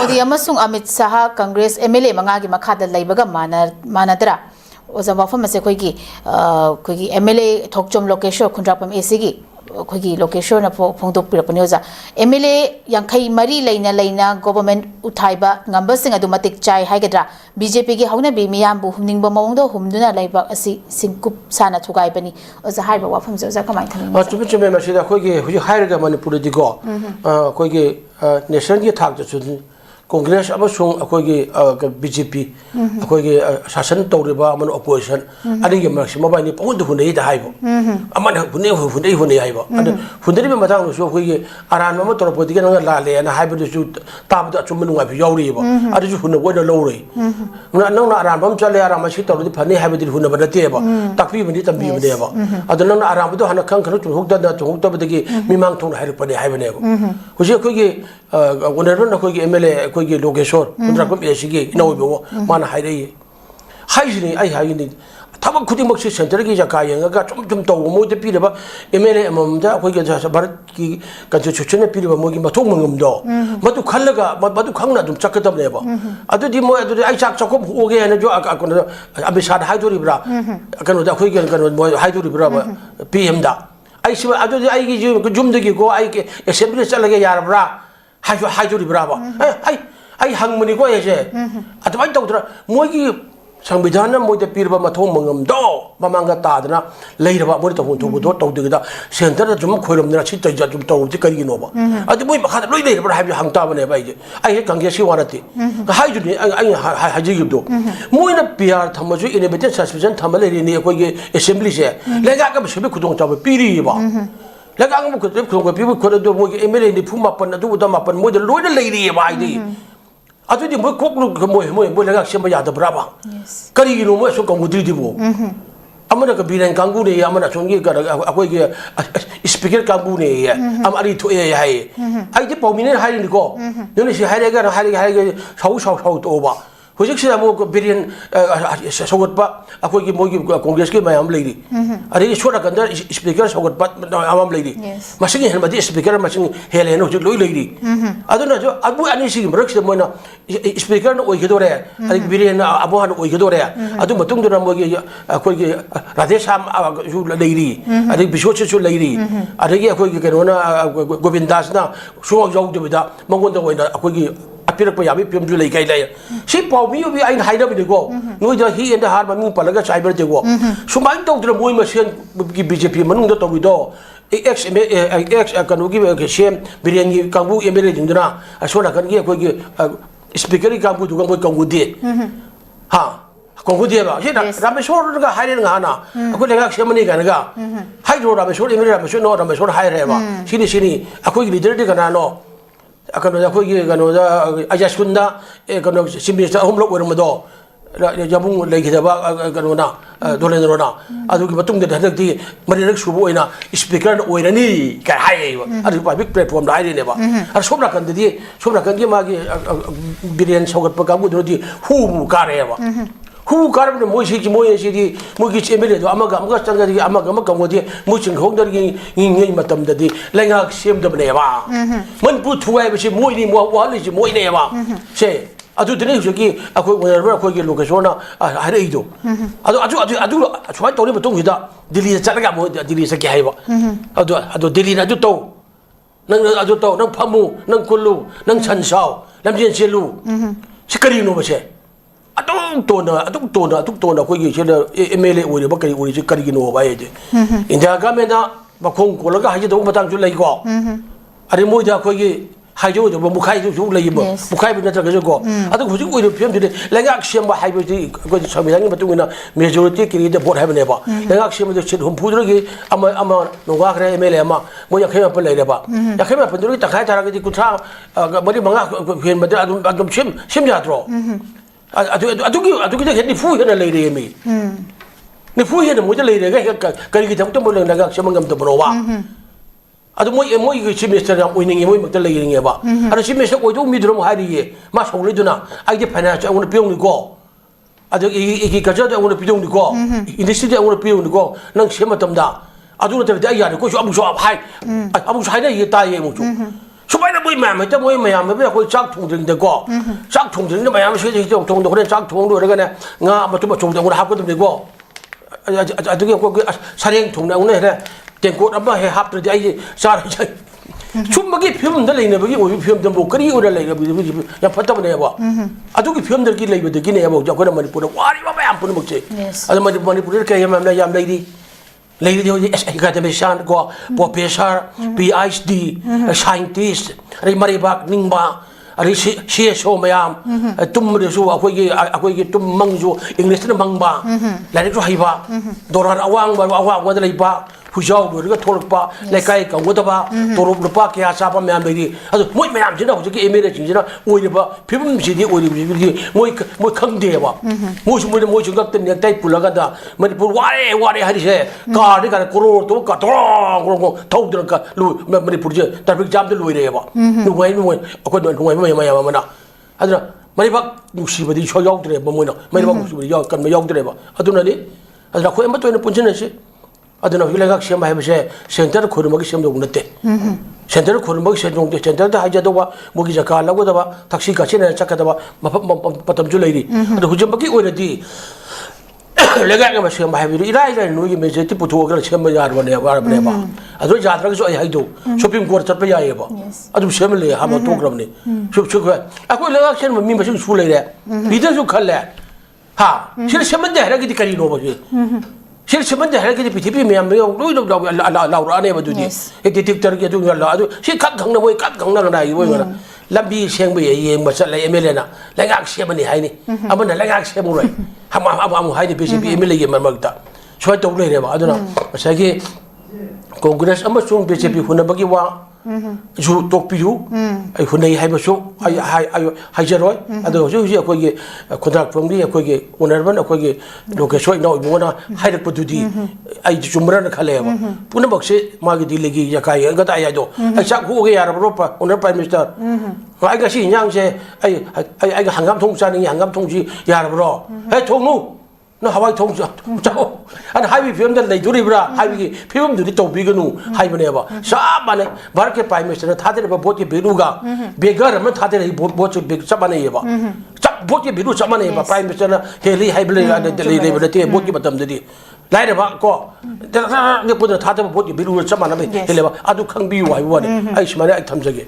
Modi amasung Amit Shah Congress MLA mangagi makhada laibaga manadra oza wafam ase khoi MLA thokchom location khundrapam AC gi khoi location na phongdok pirapani oza MLA yankhai mari leina government uthaiba ngamba sing adu matik chai haigadra BJP gi hauna bi miyam bu humningba mawngdo humduna laiba asi singkup sana thugai bani oza haiba wafam oza kamai thani chume masida khoi huji hairaga manipur di go khoi nation gi thak chu Congress amasung akogi BJP akogi shasan tawriba aman opposition ani ge maximum ba ni pawd hunei da haibo aman hunei haibo hundari be matang so akogi aran ma tor podi ge nga la le na haibo su tab da chum nu bi yawri bo adu su hunna boina lowri na nang na aran bam chale aran ma si tawri phani haibo di hunna ba te ba takpi bi tambi bi ba adu nang na aran bu hana khang khang chu hok da chu hok da gi mimang thong hai pa ne haibo ne bo huji akogi oneron akogi MLA akogi location undra ko esigi inawbo mana hairei haijini ai haini thaba khuding mak center gi jaka yenga ga chum to mo de pireba MLA amam da akogi ja bharat ki constitution ne pireba mo gi mathong mangam do matu khallaga matu khangna dum chakadam ne ba adu di mo adu ai chak chakom oge na jo akon abisad haiduri bra akon da akogi kan mo haiduri bra PM da ai si adu ai gi jum de gi go ai ke assembly chalage yar bra haiduri bra ba ai hangmani ko ese atmai tawdra mogi संविधान मोदे पीरबा मथो मंगम दो ममांगा तादना लेरबा मोदे तहु थु दो तौदिगदा सेंटर जुम खोरमना छि तैजा जुम तौति करिगिनोबा अदि मोय मखा लोय लेरबा हाबि हांगता बने बाइजे आई कंगे सि वानति हाइ जुनि आई हाजि गिबदो मोयना पीआर थमजु इनोवेटिव सस्पेंशन थमले नि अकोगे असेंबली से लेगा का बिसबे खुदों चाबे पीरिबा लेगा अंगम खुदों पीबु खोदो मोगे एमएलए नि फु मापन अदु उदा मापन मोदे लोयना लेरिबा आइदि अतुदि मोय कोकलु मोय लेगा सेंबा यादब्राबा करिगिनो मोय सो कंगुद्रिदिबो अमना का बिरन कांगु ने अमना सोंगी का अकोय के स्पीकर कांगु ने अम अरि थोए हाय आइदि पौमिने हाइनि को नोने सि हाइरेगा हाइगे साउ तोबा हुजिक से अमो बिरन सौगतपा अकोय के मोगी कांग्रेस के मायाम लेरि अरे छोरा कंदर स्पीकर सौगतपा आमाम लेरि मसिंग हेनबदि स्पीकर मसिंग हेलेन हुजिक लोय लेरि अदुना जो अबु अनि सि मरक से मोना स्पीकर न ओइगदोरे अरि बिरन अबो हन ओइगदोरे अदु मतुंग दुना मोगी अकोय के राधेश्याम जु लेरि अरि बिशोच सु लेरि अरि के अकोय के केनोना गोविंदास ना सुवा जाउदबिदा मंगोंदा ओइना अकोय के अपिरक याबी पियमजु लेkai lai si pawbi bi ain haida bi go noi da hi and har mami palaga cyber de go sumai to dra moi masian ki BJP manung da to bi do ex kanu gi shem biryani kambu emere dinduna asona kan gi ko gi speaker kambu du kambu kambu de ha kambu de ba si rameshwar ga haire nga na ko lega shemani ga ga hairo rameshwar emere rameshwar no rameshwar haire ba sini ako gi leader de ga no akan da khoi gano da ajasunda gano simis ahum lok wermado jabung legi da ba gano na dolen rona adu gi batung da hadakti marirak subu oina speaker oirani ka hai adu public platform da ai ne ba ar sobra kan di ma gi biren sogat pa gamu do di hu kare ba hu karab ne moisi ki moisi di mogi chemele do amaga changa di amaga kamgo di moching hong dar gi ngi matam da di lenga sem da ne ba man pu thuai ba si moi ni mo wa li si moi ne ba se adu dine ju gi akoi wer akoi gi location na ha re do adu chwai to ni ba tong da dili cha ga mo dili sa ki hai ba adu dili na du to nang adu to nang phamu nang kullu nang chan sao lam jin che lu si kari no ba se atuk tona ko gi chela MLA ori ba kari ori chi kari no ba ye india ga me na ba khong ko la ga ha ji do batang chu lai ko ari mo ja ko gi ha jo do mu khai chu lai ba mu khai bi na ta ga ko atu hu ji ori phem de la ga ksem ba hai bi ji ko ji sami yang ba tu na majority ki de vote ha ne ba la ga ksem de chit hum phu gi ama no ga kre MLA ma mo ya khai pa lai ba ya khai pa du ta khai ta ga ji ku tha ba ri manga khen ba da adum sim ja tro adugi da ni fu hena leire mi ni fu hena mo da leire ga kari gi tham to mo lang ga semangam to bro wa adu moi gi semester am oining moi mak ta leire nge ba adu semester oi do mi drum ha ri ye ma song le duna ai de finance ang piong ni ko adu gi ka ja da ang piong ni ko industry ang piong ni ko nang sema tam da adu na ta ya ko so amu so hai na ye ta ye mo 수많은 뭐 매ям 했다 뭐 매ям 왜 거기 짝 통들인데 거. 짝 통들인데 매ям 세지 좀 통도 그래 짝 통도 그러가네. nga mà chúng mà trồng được hấp cái tụi cô. Tôi kêu cái 사령 통나오네 해. 땡꽃 한번 해 합들 이제 잘 춤막이 표현들 내는 거기 오이 표현들 뭐 그리 오래 내가 야 받다보네 봐. 아두기 표현들끼리 내거든 해 봐. 저거는 많이 보는 와리 봐봐 안 보는 먹지. 아주 많이 보는 이렇게 하면 야 레이디 레이디 어디 academician 거 professor PhD scientist 아니 마리박 닝바 아니 CSO 매암 tum으로서 아고기 tum 망주 잉글리시는 망바 라이크 하이바 도란 아왕 레이바 후자우 우리가 돌파 레카이 강고다바 도로르파 키야 사바 매암들이 아주 뭐 매암 진짜 어저께 에메레 진짜 오이르바 비빔지디 오이르비 뭐 강대야 봐 무슨 뭐 생각 때문에 타이 불러간다 머리불 와래 하리세 가리가 고로도 가도랑 그러고 더우들까 루 머리불지 다비 잠들 로이래 봐 누구야 누구야 뭐야 아들아 머리박 60어디 저 야우들에 뭐냐 머리박 60어디 야 간뭐 야우들에 봐 아들아니 아들아 그 엠바 또는 본전에시 아들아 위래각 시험 해보세 센터를 고르먹이 시험도 없는데 센터를 고르먹이 시험도 센터도 하자도 봐 모기 작가라고 봐 택시 같이 내 작가다 봐 바텀 줄레이리 아들 후점밖에 오래디 내가 그 시험 해보리 이라이라 누기 메시지 부토가 시험 야르네 봐 아들 자들아서 아이도 쇼핑 코트 잡아 야해 봐 아주 시험을 내 한번 또 그러네 쇼쇼가 아고 내가 시험 민마시 술래래 비대서 갈래 하 시험인데 해라기 디까지 놓아보지 실시문제 할게 비티비 매암매요 로이로 라우라네 버두니 디텍터게 좀 열라 아주 시각 강나 뭐 각 강나나 이거야 람비 생부에 예 뭐살래 에멜레나 내가 시험이 하이니 아무나 내가 시험으로 아무 하이니 비시비 에멜레게 말먹다 저도 그래 봐 아들아 자기 콩그레스 아무송 비시비 훈나버기 와 주 똑비유 훈내이 해보쇼 하이저로이 아도 저기 거기 코닥 범리 거기 오늘만 거기 로케쇼 너 뭐나 하이르 부두디 아이 주므라는 칼래요 puno bakse magi dilegi yakai ga ta ya do ai sak hu ge ya ro pa oner prime minister ai ga si nyang se ai ga hangam thong sa ni hangam thong ji ya ro ai thong nu 너 하와이 통자 자고 아니 하이비 피엄들 내 둘이브라 하이비 피엄들이 또 비거누 하이비네 봐 샤바네 마르케 파이메스는 다들 봐 보티 비루가 베가르면 다들 이 보치 비 샤바네 봐 짝 보티 비루 샤바네 봐 파이메스는 헬리 하이블레 아데 레레브레티 보티 바담들이 라이레 봐고 내가 보다 다들 보티 비루를 샤바네 헬레 봐 아두 강비 와이와네 아이시마네 아이 탐자게